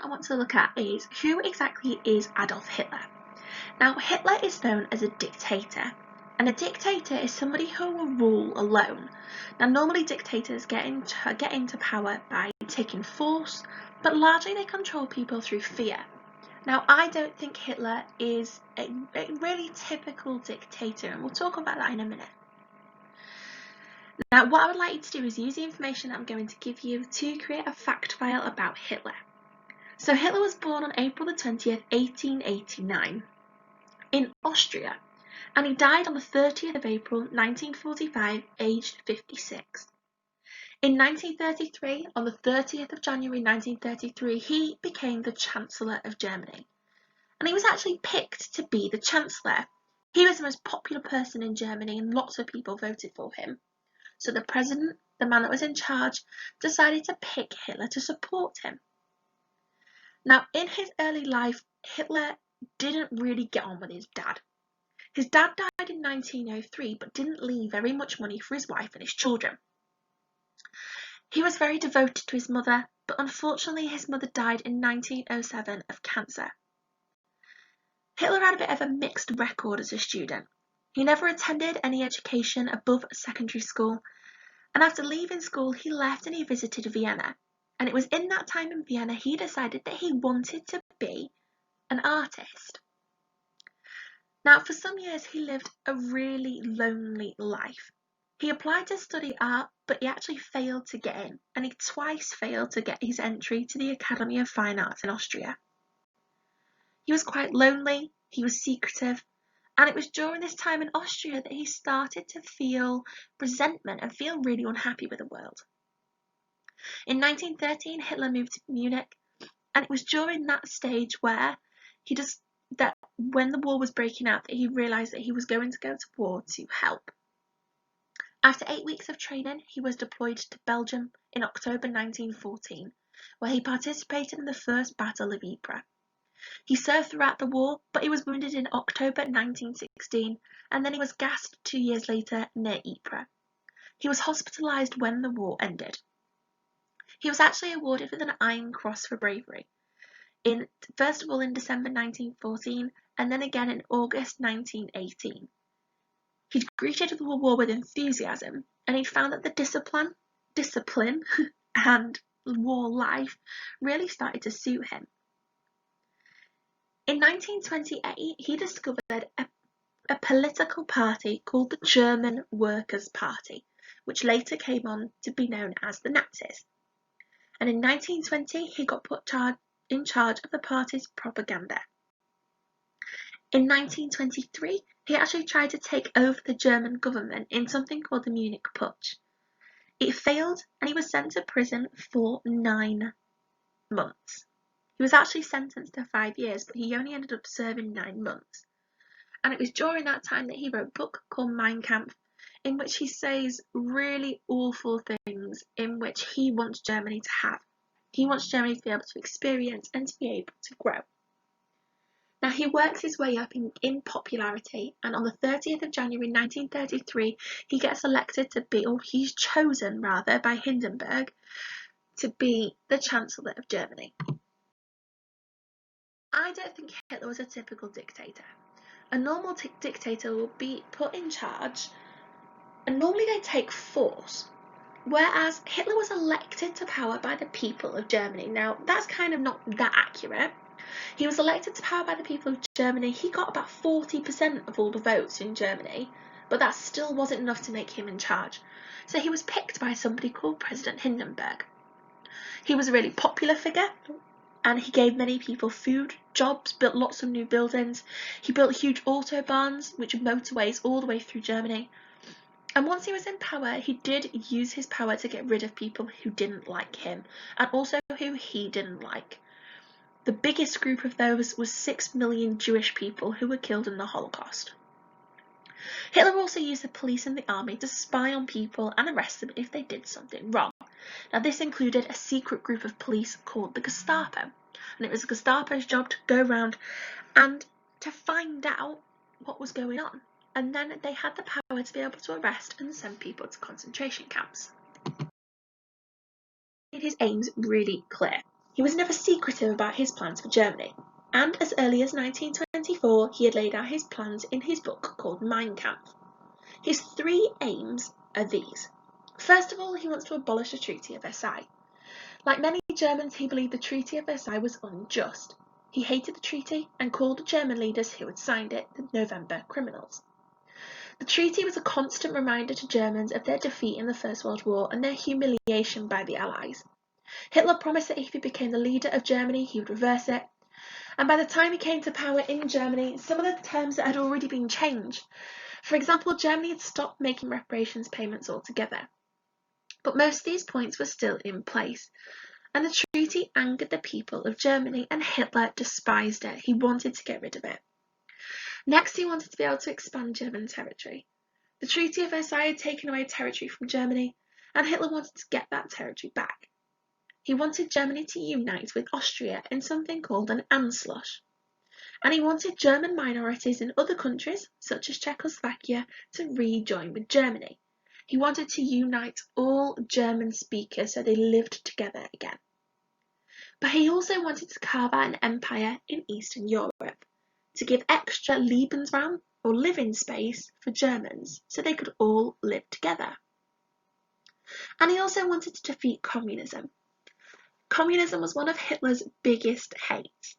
I want to look at is who exactly is Adolf Hitler? Now, Hitler is known as a dictator, and a dictator is somebody who will rule alone. Now, normally dictators get into power by taking force, but largely they control people through fear. Now, I don't think Hitler is a really typical dictator, and we'll talk about that in a minute. Now, what I would like you to do is use the information that I'm going to give you to create a fact file about Hitler. So Hitler was born on April the 20th, 1889 in Austria, and he died on the 30th of April 1945, aged 56. In 1933, on the 30th of January 1933, he became the Chancellor of Germany. And he was actually picked to be the Chancellor. He was the most popular person in Germany and lots of people voted for him. So the president, the man that was in charge, decided to pick Hitler to support him. Now, in his early life, Hitler didn't really get on with his dad. His dad died in 1903, but didn't leave very much money for his wife and his children. He was very devoted to his mother, but unfortunately his mother died in 1907 of cancer. Hitler had a bit of a mixed record as a student. He never attended any education above secondary school, and after leaving school he left and he visited Vienna. And it was in that time in Vienna he decided that he wanted to be an artist. Now, for some years he lived a really lonely life. He applied to study art, but he actually failed to get in, and he twice failed to get his entry to the Academy of Fine Arts in Austria. He was quite lonely, he was secretive, and it was during this time in Austria that he started to feel resentment and feel really unhappy with the world. In 1913, Hitler moved to Munich, and it was during that stage where when the war was breaking out, that he realised that he was going to go to war to help. After 8 weeks of training, he was deployed to Belgium in October 1914, where he participated in the First Battle of Ypres. He served throughout the war, but he was wounded in October 1916, and then he was gassed 2 years later near Ypres. He was hospitalised when the war ended. He was actually awarded with an Iron Cross for bravery, first of all in December 1914, and then again in August 1918. He'd greeted the war with enthusiasm, and he'd found that the discipline and war life really started to suit him. In 1928, he discovered a political party called the German Workers' Party, which later came on to be known as the Nazis. And in 1920, he got put in charge of the party's propaganda. In 1923, he actually tried to take over the German government in something called the Munich Putsch. It failed, and he was sent to prison for 9 months. He was actually sentenced to 5 years, but he only ended up serving 9 months. And it was during that time that he wrote a book called Mein Kampf, in which he says really awful things in which he wants Germany to have. He wants Germany to be able to experience and to be able to grow. Now, he works his way up in popularity, and on the 30th of January 1933, he gets elected to be, or he's chosen rather, by Hindenburg to be the Chancellor of Germany. I don't think Hitler was a typical dictator. A normal dictator will be put in charge, and normally they take force, whereas Hitler was elected to power by the people of Germany. Now, that's kind of not that accurate. He was elected to power by the people of Germany. He got about 40% of all the votes in Germany, but that still wasn't enough to make him in charge. So he was picked by somebody called President Hindenburg. He was a really popular figure, and he gave many people food, jobs, built lots of new buildings. He built huge autobahns, which are motorways all the way through Germany. And once he was in power, he did use his power to get rid of people who didn't like him, and also who he didn't like. The biggest group of those was 6 million Jewish people who were killed in the Holocaust. Hitler also used the police and the army to spy on people and arrest them if they did something wrong. Now, this included a secret group of police called the Gestapo, and it was the Gestapo's job to go around and to find out what was going on, and then they had the power to be able to arrest and send people to concentration camps. His aims really clear. He was never secretive about his plans for Germany, and as early as 1924 he had laid out his plans in his book called Mein Kampf. His three aims are these. First of all, he wants to abolish the Treaty of Versailles. Like many Germans, he believed the Treaty of Versailles was unjust. He hated the treaty and called the German leaders who had signed it the November criminals. The treaty was a constant reminder to Germans of their defeat in the First World War and their humiliation by the Allies. Hitler promised that if he became the leader of Germany, he would reverse it. And by the time he came to power in Germany, some of the terms had already been changed. For example, Germany had stopped making reparations payments altogether. But most of these points were still in place. And the treaty angered the people of Germany, and Hitler despised it. He wanted to get rid of it. Next, he wanted to be able to expand German territory. The Treaty of Versailles had taken away territory from Germany, and Hitler wanted to get that territory back. He wanted Germany to unite with Austria in something called an Anschluss. And he wanted German minorities in other countries, such as Czechoslovakia, to rejoin with Germany. He wanted to unite all German speakers so they lived together again. But he also wanted to carve out an empire in Eastern Europe, to give extra Lebensraum or living space for Germans so they could all live together. And he also wanted to defeat communism. Communism was one of Hitler's biggest hates.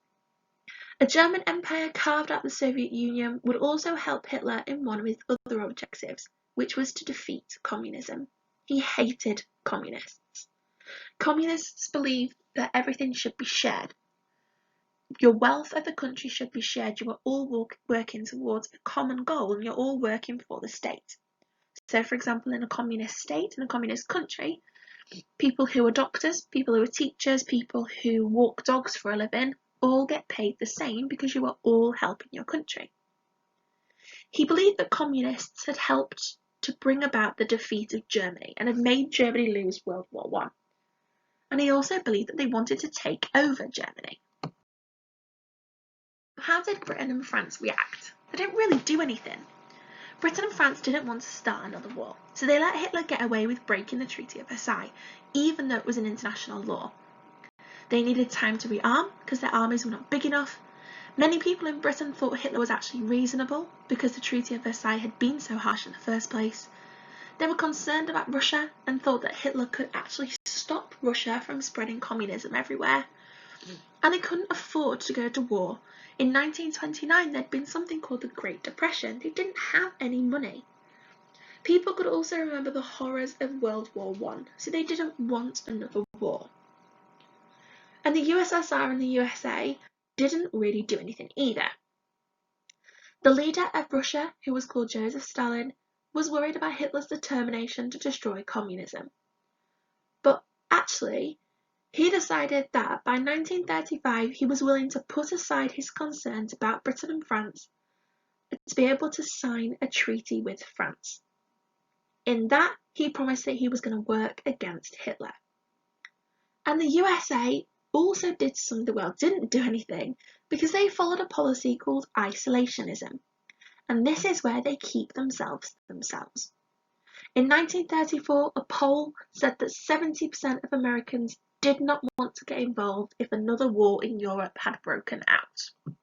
A German empire carved out the Soviet Union would also help Hitler in one of his other objectives, which was to defeat communism. He hated communists. Communists believed that everything should be shared. Your wealth of the country should be shared. You are all working towards a common goal and you're all working for the state. So, for example, in a communist state, in a communist country, people who are doctors, people who are teachers, people who walk dogs for a living, all get paid the same because you are all helping your country. He believed that communists had helped to bring about the defeat of Germany and had made Germany lose World War I. And he also believed that they wanted to take over Germany. How did Britain and France react? They didn't really do anything. Britain and France didn't want to start another war, so they let Hitler get away with breaking the Treaty of Versailles, even though it was an international law. They needed time to rearm because their armies were not big enough. Many people in Britain thought Hitler was actually reasonable because the Treaty of Versailles had been so harsh in the first place. They were concerned about Russia and thought that Hitler could actually stop Russia from spreading communism everywhere. And they couldn't afford to go to war. In 1929 there'd been something called the Great Depression. They didn't have any money. People could also remember the horrors of World War I, so they didn't want another war. And the USSR and the USA didn't really do anything either. The leader of Russia, who was called Joseph Stalin, was worried about Hitler's determination to destroy communism. But actually, he decided that by 1935 he was willing to put aside his concerns about Britain and France to be able to sign a treaty with France. In that, he promised that he was going to work against Hitler. And the USA also did something, well, didn't do anything, because they followed a policy called isolationism. And this is where they keep themselves. In 1934, a poll said that 70% of Americans did not want to get involved if another war in Europe had broken out.